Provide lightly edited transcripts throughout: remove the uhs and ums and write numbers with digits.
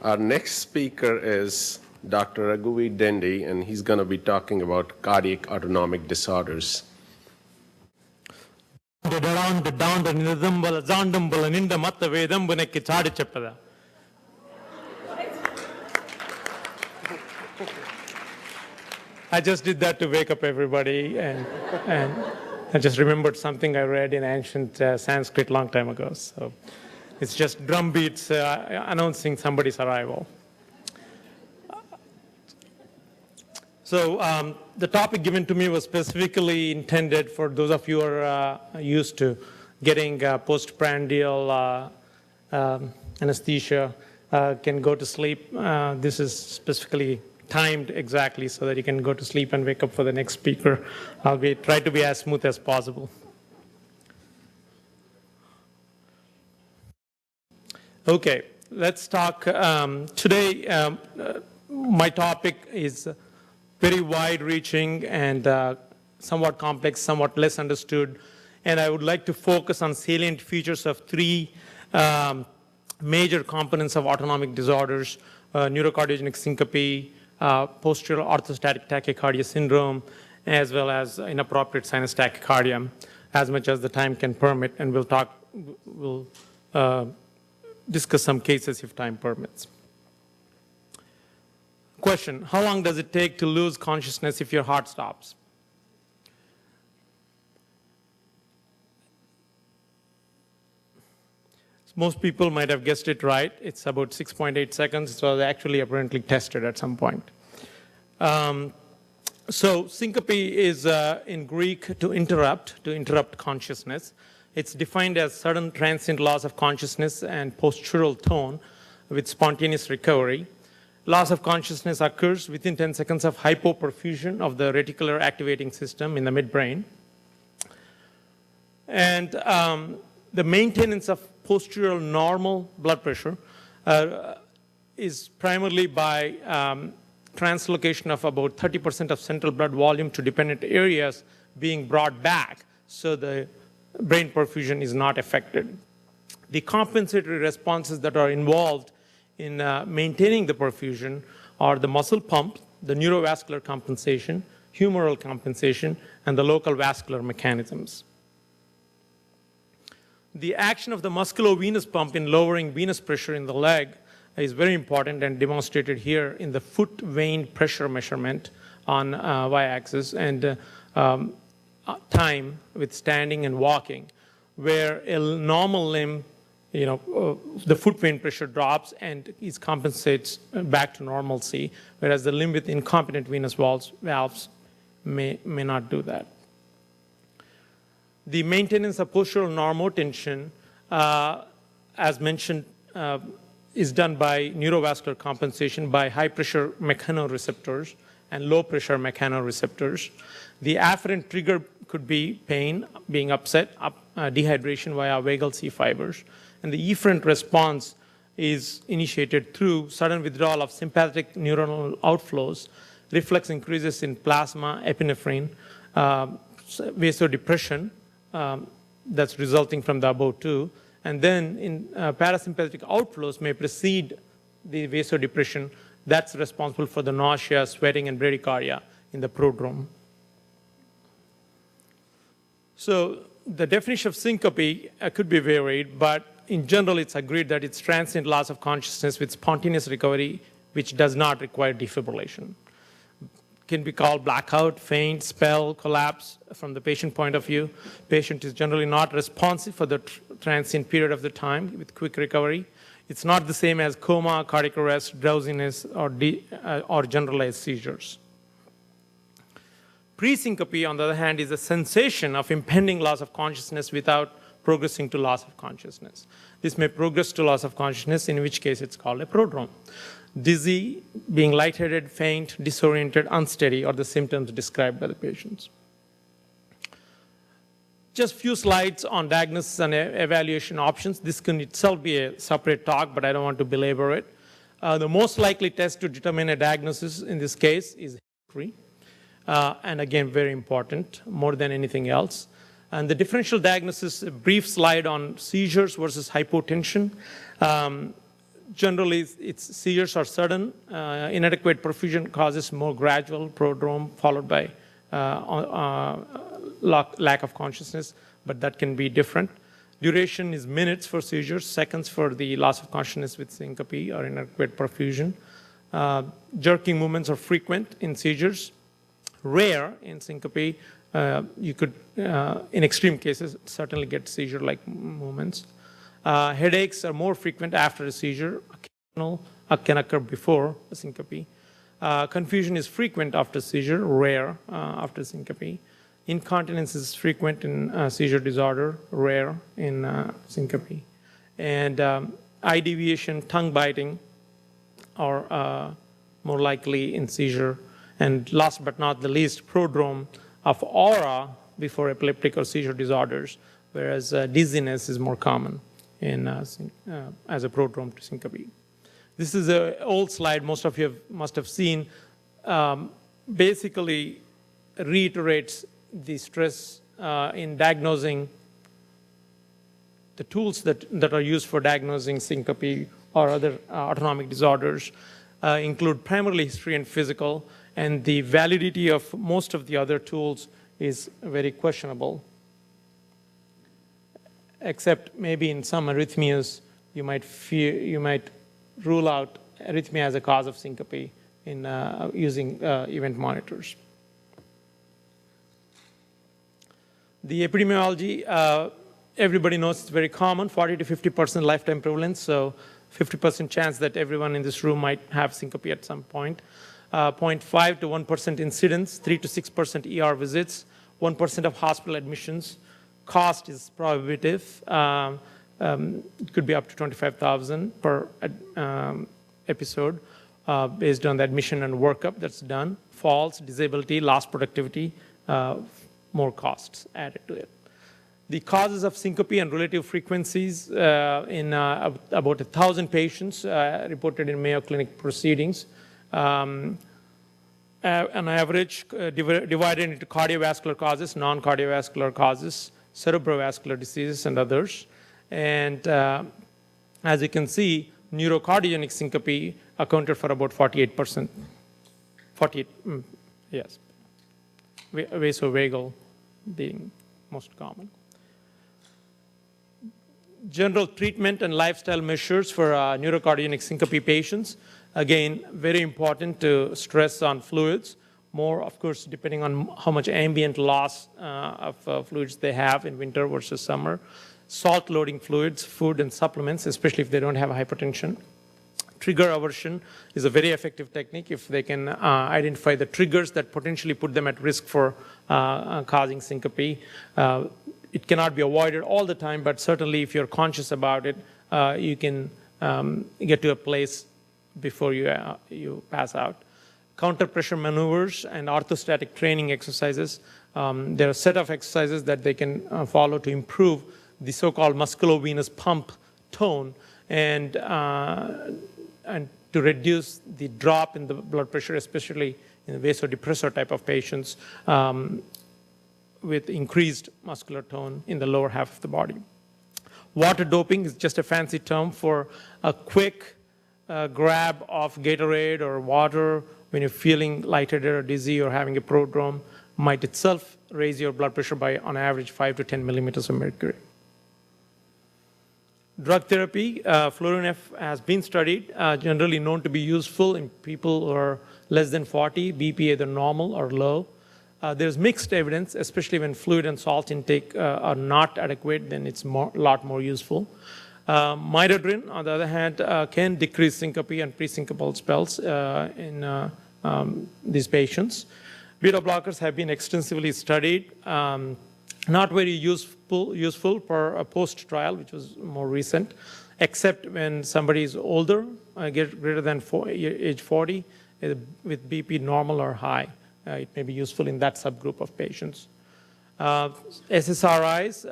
Our next speaker is Dr. Raghuveer Dendi, and he's going to be talking about cardiac autonomic disorders. I just did that to wake up everybody, and I just remembered something I read in ancient Sanskrit long time ago. So it's just drum beats announcing somebody's arrival. So the topic given to me was specifically intended for those of you who are used to getting postprandial anesthesia, can go to sleep. This is specifically timed exactly so that you can go to sleep and wake up for the next speaker. I'll try to be as smooth as possible. Okay, let's talk. Today, my topic is very wide-reaching and somewhat complex, somewhat less understood. And I would like to focus on salient features of three major components of autonomic disorders: neurocardiogenic syncope, postural orthostatic tachycardia syndrome, as well as inappropriate sinus tachycardia, as much as the time can permit. And we'll discuss some cases if time permits. Question: how long does it take to lose consciousness if your heart stops? Most people might have guessed it right. It's about 6.8 seconds. It was actually apparently tested at some point. So syncope is in Greek to interrupt consciousness. It's defined as sudden transient loss of consciousness and postural tone with spontaneous recovery. Loss of consciousness occurs within 10 seconds of hypoperfusion of the reticular activating system in the midbrain. And the maintenance of postural normal blood pressure is primarily by translocation of about 30% of central blood volume to dependent areas being brought back, so the brain perfusion is not affected. The compensatory responses that are involved in maintaining the perfusion are the muscle pump, the neurovascular compensation, humoral compensation, and the local vascular mechanisms. The action of the musculovenous pump in lowering venous pressure in the leg is very important and demonstrated here in the foot vein pressure measurement on y-axis and time with standing and walking, where a normal limb, the foot vein pressure drops and it compensates back to normalcy, whereas the limb with incompetent venous valves may not do that. The maintenance of postural normotension, as mentioned, is done by neurovascular compensation by high-pressure mechanoreceptors and low-pressure mechanoreceptors. The afferent trigger could be pain, being upset, dehydration via vagal C fibers. And the efferent response is initiated through sudden withdrawal of sympathetic neuronal outflows, reflex increases in plasma, epinephrine, vasodepression, that's resulting from the above two. And then in parasympathetic outflows may precede the vasodepression. That's responsible for the nausea, sweating, and bradycardia in the prodrome. So the definition of syncope could be varied, but in general, it's agreed that it's transient loss of consciousness with spontaneous recovery, which does not require defibrillation. Can be called blackout, faint, spell, collapse from the patient point of view. Patient is generally not responsive for the transient period of the time with quick recovery. It's not the same as coma, cardiac arrest, drowsiness, or generalized seizures. Pre-syncope, on the other hand, is a sensation of impending loss of consciousness without progressing to loss of consciousness. This may progress to loss of consciousness, in which case it's called a prodrome. Dizzy, being lightheaded, faint, disoriented, unsteady are the symptoms described by the patients. Just few slides on diagnosis and evaluation options. This can itself be a separate talk, but I don't want to belabor it. The most likely test to determine a diagnosis in this case is history. And again, very important, more than anything else. And the differential diagnosis, a brief slide on seizures versus hypotension. Generally, seizures are sudden. Inadequate perfusion causes more gradual prodrome, followed by lack of consciousness, but that can be different. Duration is minutes for seizures, seconds for the loss of consciousness with syncope or inadequate perfusion. Jerking movements are frequent in seizures, rare in syncope. You could, in extreme cases, certainly get seizure-like movements. Headaches are more frequent after a seizure. Occasional can occur before a syncope. Confusion is frequent after seizure, rare after syncope. Incontinence is frequent in seizure disorder, rare in syncope. And eye deviation, tongue biting are more likely in seizure. And last but not the least, prodrome of aura before epileptic or seizure disorders, whereas dizziness is more common in, as a prodrome to syncope. This is an old slide most of you must have seen. Basically reiterates the stress in diagnosing the tools that are used for diagnosing syncope or other autonomic disorders include primarily history and physical, and the validity of most of the other tools is very questionable, except maybe in some arrhythmias you might rule out arrhythmia as a cause of syncope in using event monitors. The epidemiology, everybody knows it's very common, 40 to 50% lifetime prevalence, so 50% chance that everyone in this room might have syncope at some point. 0.5 to 1% incidence, 3 to 6% ER visits, 1% of hospital admissions. Cost is prohibitive. It could be up to $25,000 per episode based on the admission and workup that's done. Falls, disability, lost productivity, more costs added to it. The causes of syncope and relative frequencies in about 1,000 patients reported in Mayo Clinic proceedings. On average, divided into cardiovascular causes, non-cardiovascular causes, cerebrovascular diseases, and others. And as you can see, neurocardiogenic syncope accounted for about 48%. 48, yes. Vasovagal being most common. General treatment and lifestyle measures for neurocardiogenic syncope patients. Again, very important to stress on fluids. More, of course, depending on how much ambient loss of fluids they have in winter versus summer. Salt-loading fluids, food and supplements, especially if they don't have hypertension. Trigger aversion is a very effective technique if they can identify the triggers that potentially put them at risk for causing syncope. It cannot be avoided all the time, but certainly if you're conscious about it, you can get to a place before you pass out. Counter-pressure maneuvers and orthostatic training exercises. There are a set of exercises that they can follow to improve the so-called musculovenous pump tone and to reduce the drop in the blood pressure, especially in the vasodepressor type of patients with increased muscular tone in the lower half of the body. Water doping is just a fancy term for a quick grab of Gatorade or water when you're feeling lightheaded or dizzy or having a prodrome might itself raise your blood pressure by, on average, 5 to 10 millimeters of mercury. Drug therapy, fluorine has been studied, generally known to be useful in people who are less than 40, BP either normal or low. There's mixed evidence, especially when fluid and salt intake are not adequate, then it's a lot more useful. Midodrine, on the other hand, can decrease syncope and presyncopal spells in these patients. Beta blockers have been extensively studied. Not very useful for a post-trial, which was more recent, except when somebody is older, greater than age 40, with BP normal or high. It may be useful in that subgroup of patients. SSRIs,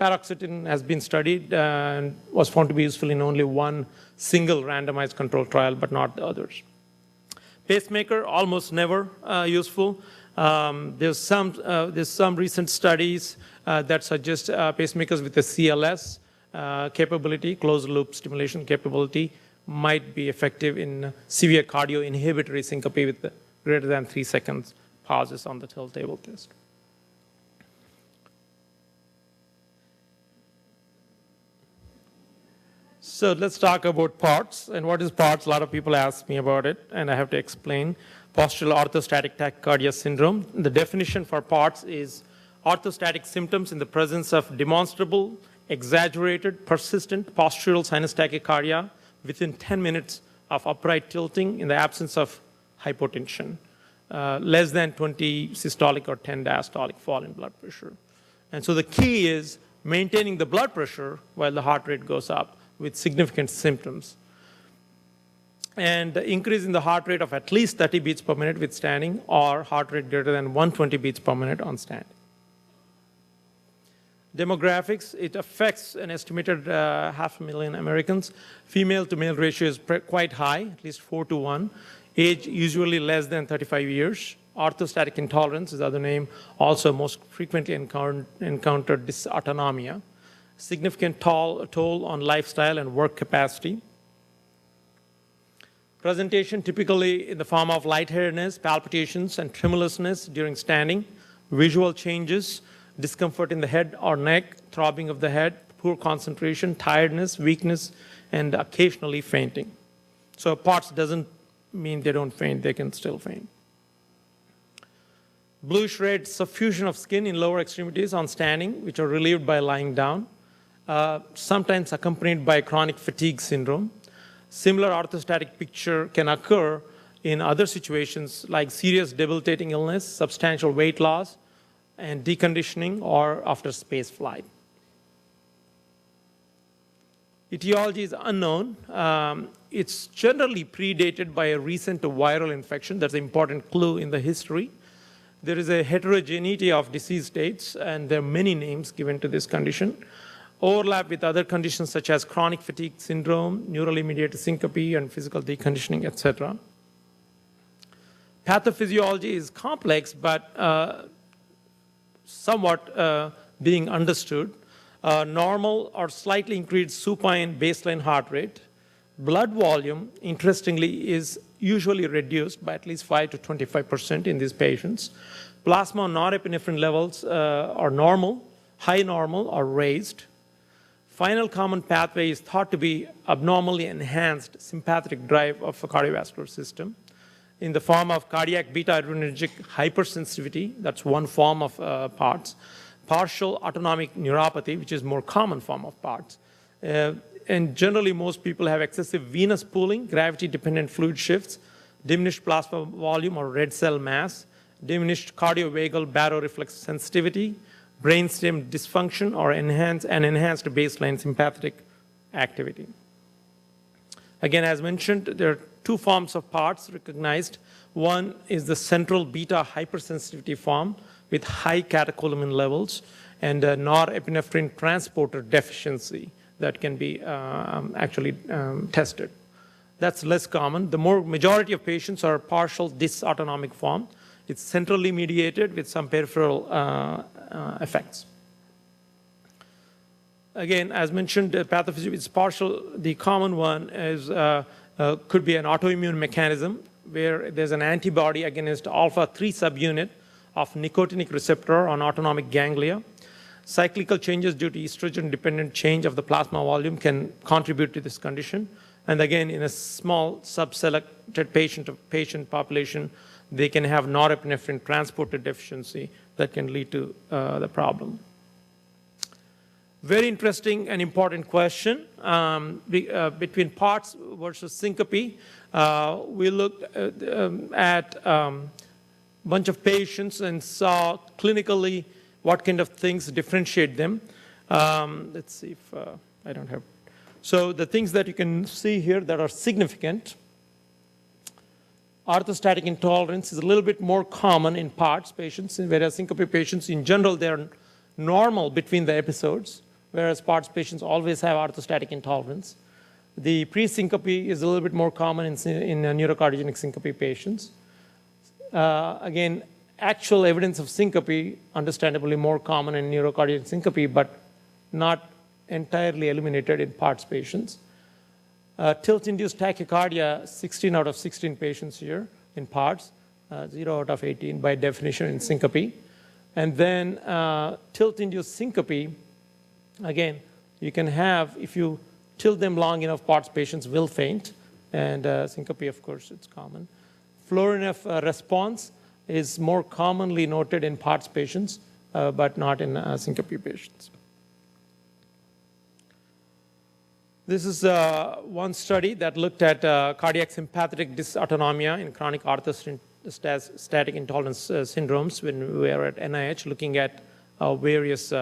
paroxetine has been studied and was found to be useful in only one single randomized controlled trial, but not the others. Pacemaker, almost never useful. There's some recent studies that suggest pacemakers with a CLS capability, closed loop stimulation capability, might be effective in severe cardio inhibitory syncope with greater than 3 seconds pauses on the tilt table test. So let's talk about PARTS. And what is PARTS? A lot of people ask me about it, and I have to explain. Postural orthostatic tachycardia syndrome. The definition for PARTS is orthostatic symptoms in the presence of demonstrable, exaggerated, persistent postural sinus tachycardia within 10 minutes of upright tilting in the absence of hypotension, less than 20 systolic or 10 diastolic fall in blood pressure. And so the key is maintaining the blood pressure while the heart rate goes up with significant symptoms. And increasing the heart rate of at least 30 beats per minute with standing, or heart rate greater than 120 beats per minute on standing. Demographics, it affects an estimated 500,000 Americans. Female to male ratio is quite high, at least 4:1. Age usually less than 35 years. Orthostatic intolerance is the other name, also most frequently encountered dysautonomia. Significant toll on lifestyle and work capacity. Presentation typically in the form of lightheadedness, palpitations, and tremulousness during standing, visual changes, discomfort in the head or neck, throbbing of the head, poor concentration, tiredness, weakness, and occasionally fainting. So PARTS doesn't mean they don't faint, they can still faint. Bluish red suffusion of skin in lower extremities on standing, which are relieved by lying down, sometimes accompanied by chronic fatigue syndrome. Similar orthostatic picture can occur in other situations like serious debilitating illness, substantial weight loss, and deconditioning, or after space flight. Etiology is unknown. It's generally predated by a recent viral infection. That's an important clue in the history. There is a heterogeneity of disease states, and there are many names given to this condition. Overlap with other conditions such as chronic fatigue syndrome, neurally mediated syncope, and physical deconditioning, etc. Pathophysiology is complex, but somewhat being understood. Normal or slightly increased supine baseline heart rate. Blood volume, interestingly, is usually reduced by at least 5 to 25% in these patients. Plasma norepinephrine levels are normal, high normal, or raised. Final common pathway is thought to be abnormally enhanced sympathetic drive of the cardiovascular system in the form of cardiac beta-adrenergic hypersensitivity. That's one form of PARTS. Partial autonomic neuropathy, which is more common form of PARTS. And generally, most people have excessive venous pooling, gravity-dependent fluid shifts, diminished plasma volume or red cell mass, diminished cardiovagal baroreflex sensitivity, brainstem dysfunction, or enhanced baseline sympathetic activity. Again, as mentioned, there are two forms of PARTS recognized. One is the central beta hypersensitivity form with high catecholamine levels and a norepinephrine transporter deficiency that can be actually tested. That's less common. The majority of patients are partial dysautonomic form. It's centrally mediated with some peripheral effects. Again, as mentioned, pathophysiology is partial. The common one is could be an autoimmune mechanism where there's an antibody against alpha-3 subunit of nicotinic receptor on autonomic ganglia. Cyclical changes due to estrogen-dependent change of the plasma volume can contribute to this condition. And again, in a small subselected patient population, they can have norepinephrine transporter deficiency that can lead to the problem. Very interesting and important question between PARTS versus syncope. We looked at a bunch of patients and saw clinically what kind of things differentiate them. Let's see if I don't have. So the things that you can see here that are significant. Orthostatic intolerance is a little bit more common in PARTS patients, whereas syncope patients, in general, they're normal between the episodes, whereas PARTS patients always have orthostatic intolerance. The pre-syncope is a little bit more common in neurocardiogenic syncope patients. Again, actual evidence of syncope, understandably more common in neurocardiogenic syncope, but not entirely eliminated in PARTS patients. Tilt-induced tachycardia, 16 out of 16 patients here in PARTS, 0 out of 18 by definition in syncope. And then tilt-induced syncope, again, you can have, if you tilt them long enough, PARTS patients will faint. And syncope, of course, it's common. Florinef response is more commonly noted in PARTS patients, but not in syncope patients. This is one study that looked at cardiac sympathetic dysautonomia in chronic orthostatic intolerance syndromes when we were at NIH looking at various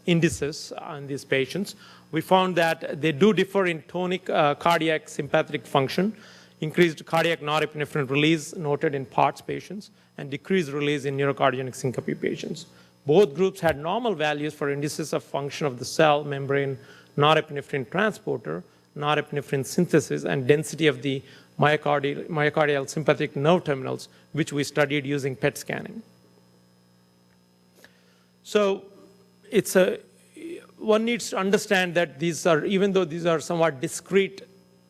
indices on these patients. We found that they do differ in tonic cardiac sympathetic function, increased cardiac norepinephrine release noted in PARTS patients, and decreased release in neurocardiogenic syncope patients. Both groups had normal values for indices of function of the cell membrane, norepinephrine transporter, norepinephrine synthesis, and density of the myocardial sympathetic nerve terminals, which we studied using PET scanning. So one needs to understand that these are, even though these are somewhat discrete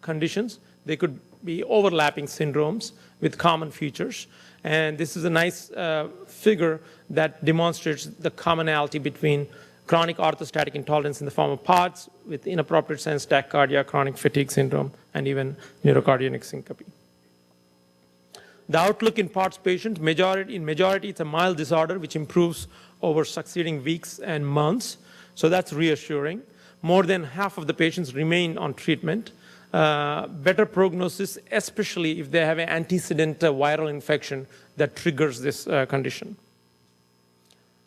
conditions, they could be overlapping syndromes with common features. And this is a nice figure that demonstrates the commonality between chronic orthostatic intolerance in the form of PARTS with inappropriate sinus tachycardia, chronic fatigue syndrome, and even neurocardiogenic syncope. The outlook in PARTS patients, in majority, it's a mild disorder which improves over succeeding weeks and months. So that's reassuring. More than half of the patients remain on treatment. Better prognosis, especially if they have an antecedent viral infection that triggers this condition.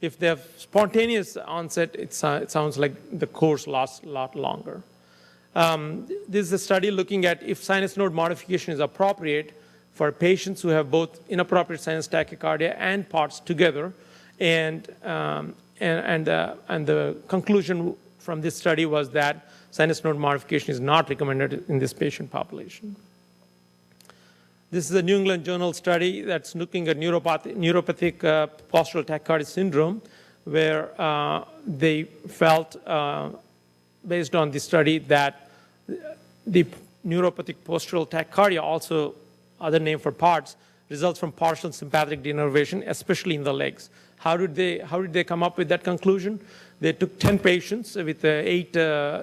If they have spontaneous onset, it sounds like the course lasts a lot longer. This is a study looking at if sinus node modification is appropriate for patients who have both inappropriate sinus tachycardia and PARTS together. And the conclusion from this study was that sinus node modification is not recommended in this patient population. This is a New England Journal study that's looking at neuropathic postural tachycardia syndrome, where they felt, based on the study, that the neuropathic postural tachycardia, also other name for PARTS, results from partial sympathetic denervation, especially in the legs. How did they come up with that conclusion? They took 10 patients with 8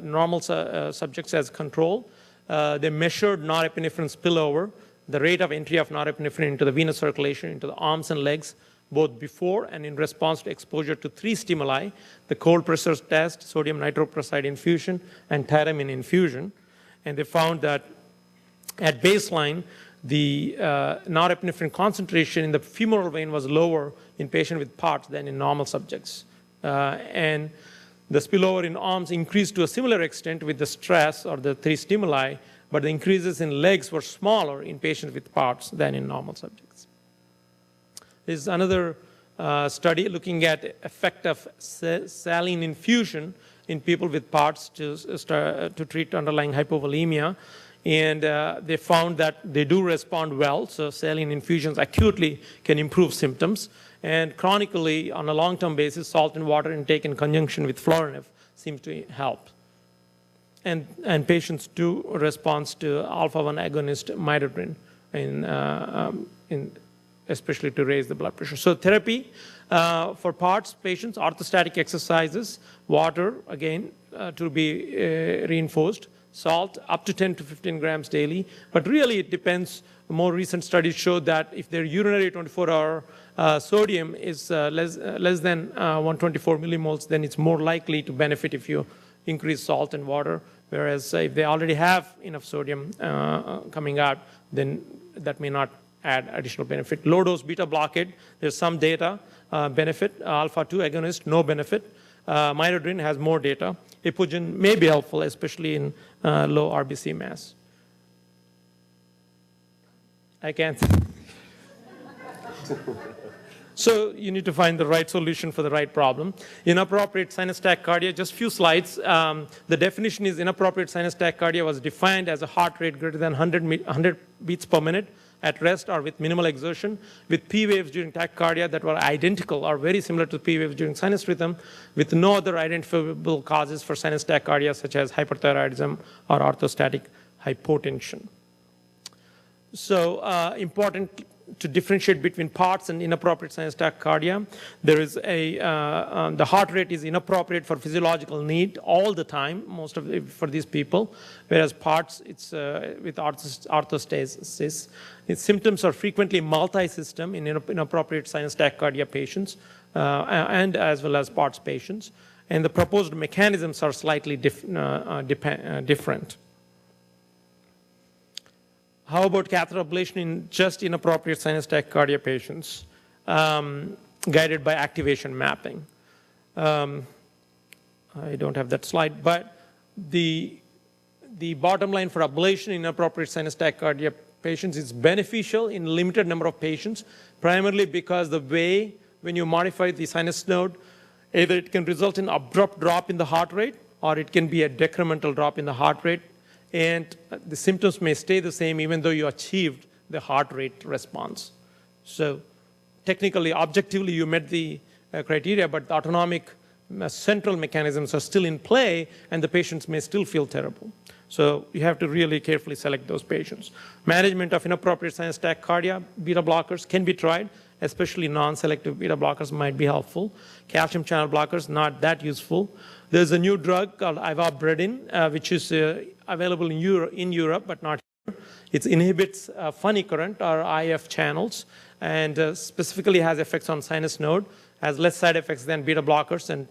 normal subjects as control. They measured norepinephrine spillover, the rate of entry of norepinephrine into the venous circulation, into the arms and legs, both before and in response to exposure to 3 stimuli, the cold pressure test, sodium nitroprusside infusion, and tyramine infusion. And they found that at baseline, the norepinephrine concentration in the femoral vein was lower in patients with PARTS than in normal subjects. And the spillover in arms increased to a similar extent with the stress or the 3 stimuli, but the increases in legs were smaller in patients with PARTS than in normal subjects. This is another study looking at effect of saline infusion in people with PARTS to treat underlying hypovolemia. And they found that they do respond well. So saline infusions acutely can improve symptoms. And chronically, on a long-term basis, salt and water intake in conjunction with Florinef seems to help. And patients do respond to alpha-1 agonist midodrine, especially to raise the blood pressure. So therapy for PARTS patients, orthostatic exercises, water, again, to be reinforced, salt up to 10 to 15 grams daily. But really, it depends. More recent studies showed that if their urinary 24-hour sodium is less than 124 millimoles, then it's more likely to benefit if you increase salt and water. Whereas if they already have enough sodium coming out, then that may not add additional benefit. Low-dose beta blockade, there's some data benefit. Alpha-2 agonist, no benefit. Midodrine has more data. Epogen may be helpful, especially in low RBC mass. I can't. So you need to find the right solution for the right problem. Inappropriate sinus tachycardia, just a few slides. The definition is inappropriate sinus tachycardia was defined as a heart rate greater than 100 beats per minute at rest or with minimal exertion, with P waves during tachycardia that were identical or very similar to P waves during sinus rhythm, with no other identifiable causes for sinus tachycardia such as hyperthyroidism or orthostatic hypotension. So important to differentiate between POTS and inappropriate sinus tachycardia. There is the heart rate is inappropriate for physiological need all the time, most of it for these people, whereas POTS, it's with orthostasis. Its symptoms are frequently multi-system in inappropriate sinus tachycardia patients and as well as POTS patients. And the proposed mechanisms are slightly different. How about catheter ablation in just inappropriate sinus tachycardia patients, guided by activation mapping? I don't have that slide, but the bottom line for ablation in inappropriate sinus tachycardia patients is beneficial in limited number of patients, primarily because the way when you modify the sinus node, either it can result in abrupt drop in the heart rate, or it can be a decremental drop in the heart rate, and the symptoms may stay the same even though you achieved the heart rate response. So technically, objectively, you met the criteria, but the autonomic central mechanisms are still in play, and the patients may still feel terrible. So you have to really carefully select those patients. Management of inappropriate sinus tachycardia, beta blockers can be tried, especially non-selective beta blockers might be helpful. Calcium channel blockers, not that useful. There's a new drug called ivabradine, which is available in Europe, but not here. It inhibits funny current, or IF channels, and specifically has effects on sinus node, has less side effects than beta blockers, and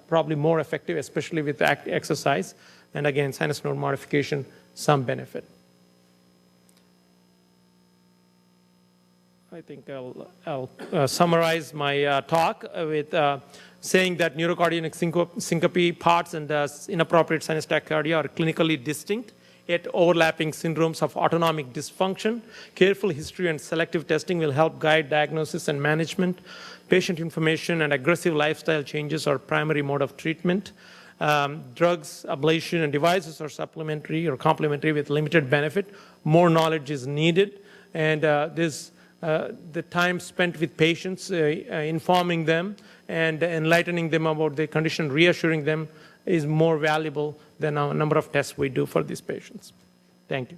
probably more effective, especially with exercise. And again, sinus node modification, some benefit. I think I'll summarize my talk with saying that neurocardiac syncope, POTS, and inappropriate sinus tachycardia are clinically distinct, yet overlapping syndromes of autonomic dysfunction. Careful history and selective testing will help guide diagnosis and management. Patient information and aggressive lifestyle changes are primary mode of treatment. Drugs, ablation, and devices are supplementary or complementary with limited benefit. More knowledge is needed, and the time spent with patients, informing them and enlightening them about their condition, reassuring them, is more valuable than a number of tests we do for these patients. Thank you.